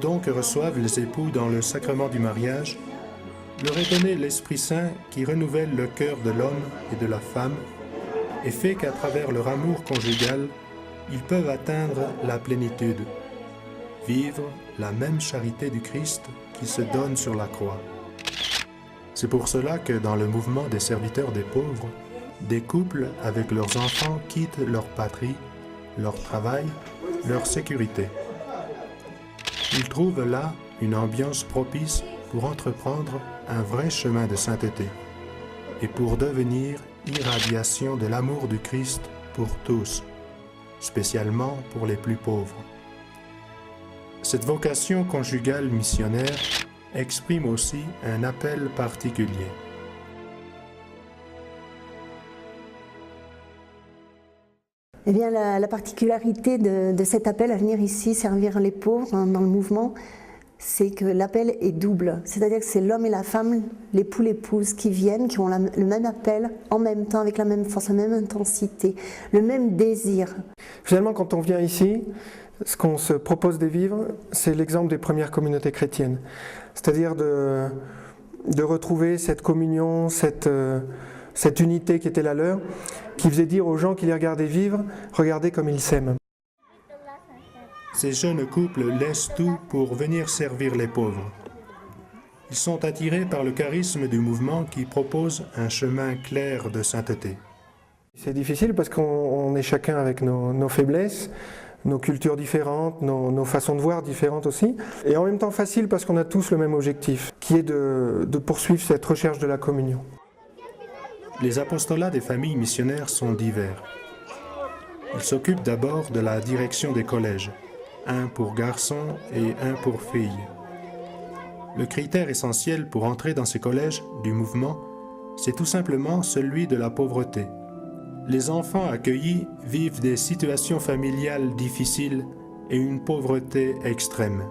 don que reçoivent les époux dans le sacrement du mariage leur est donné l'Esprit Saint qui renouvelle le cœur de l'homme et de la femme et fait qu'à travers leur amour conjugal, ils peuvent atteindre la plénitude, vivre la même charité du Christ qui se donne sur la croix. C'est pour cela que dans le mouvement des serviteurs des pauvres, des couples avec leurs enfants quittent leur patrie, leur travail, leur sécurité. Ils trouvent là une ambiance propice pour entreprendre un vrai chemin de sainteté et pour devenir irradiation de l'amour du Christ pour tous, spécialement pour les plus pauvres. Cette vocation conjugale missionnaire exprime aussi un appel particulier. Eh bien, la particularité de cet appel à venir ici servir les pauvres dans le mouvement, c'est que l'appel est double. C'est-à-dire que c'est l'homme et la femme, l'époux, l'épouse qui viennent, qui ont le même appel en même temps, avec la même force, la même intensité, le même désir. Finalement, quand on vient ici, ce qu'on se propose de vivre, c'est l'exemple des premières communautés chrétiennes. C'est-à-dire de retrouver cette communion, cette unité qui était la leur, qui faisait dire aux gens qui les regardaient vivre, regardez comme ils s'aiment. Ces jeunes couples laissent tout pour venir servir les pauvres. Ils sont attirés par le charisme du mouvement qui propose un chemin clair de sainteté. C'est difficile parce qu'on est chacun avec nos faiblesses, nos cultures différentes, nos façons de voir différentes aussi. Et en même temps facile parce qu'on a tous le même objectif, qui est de poursuivre cette recherche de la communion. Les apostolats des familles missionnaires sont divers. Ils s'occupent d'abord de la direction des collèges, un pour garçons et un pour filles. Le critère essentiel pour entrer dans ces collèges du mouvement, c'est tout simplement celui de la pauvreté. Les enfants accueillis vivent des situations familiales difficiles et une pauvreté extrême.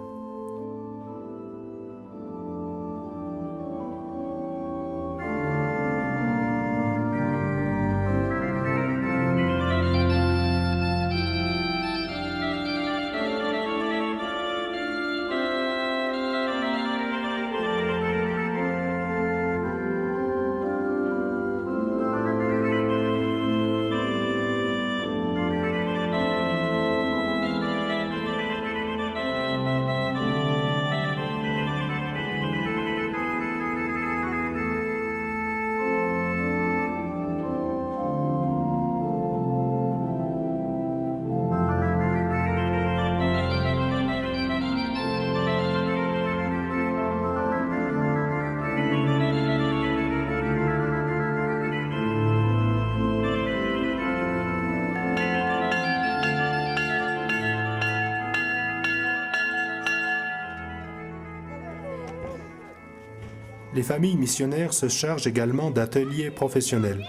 Les familles missionnaires se chargent également d'ateliers professionnels.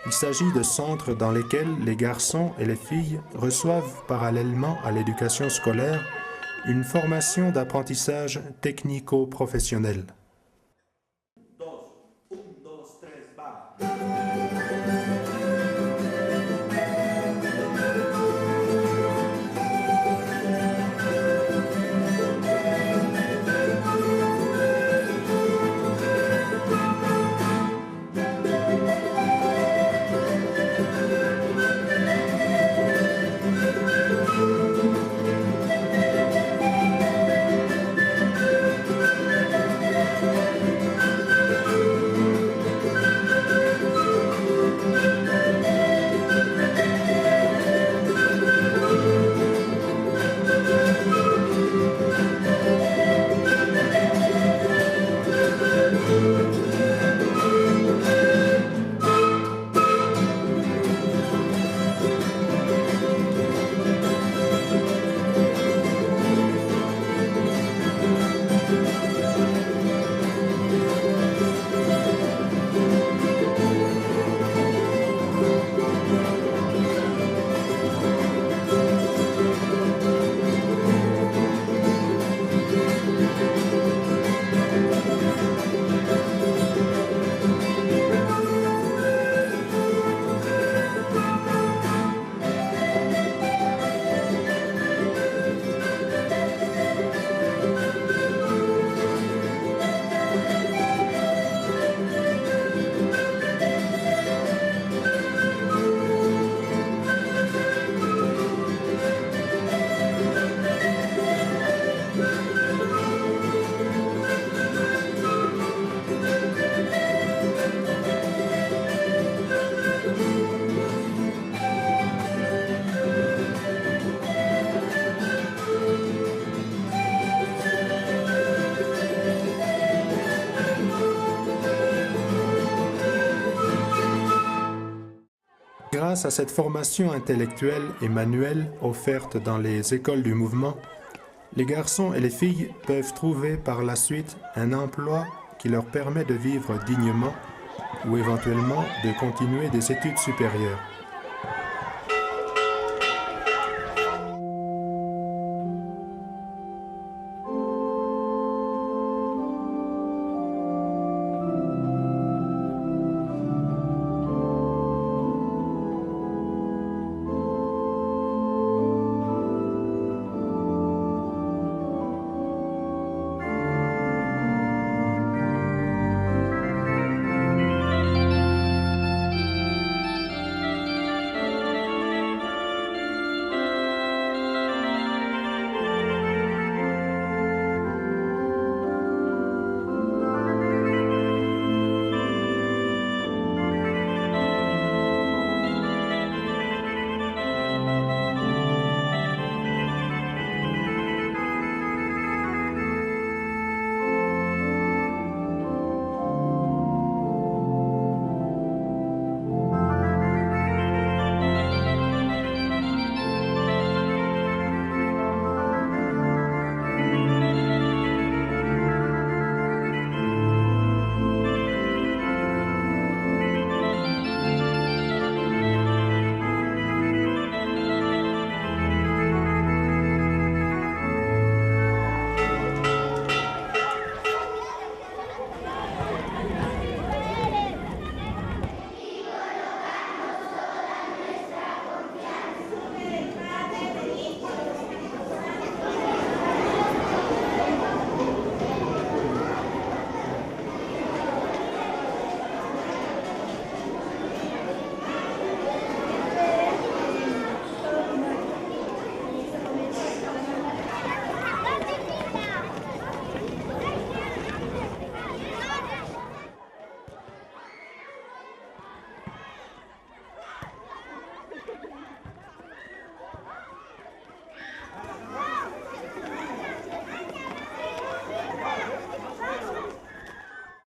Il s'agit de centres dans lesquels les garçons et les filles reçoivent parallèlement à l'éducation scolaire une formation d'apprentissage technico-professionnel. Grâce à cette formation intellectuelle et manuelle offerte dans les écoles du mouvement, les garçons et les filles peuvent trouver par la suite un emploi qui leur permet de vivre dignement ou éventuellement de continuer des études supérieures.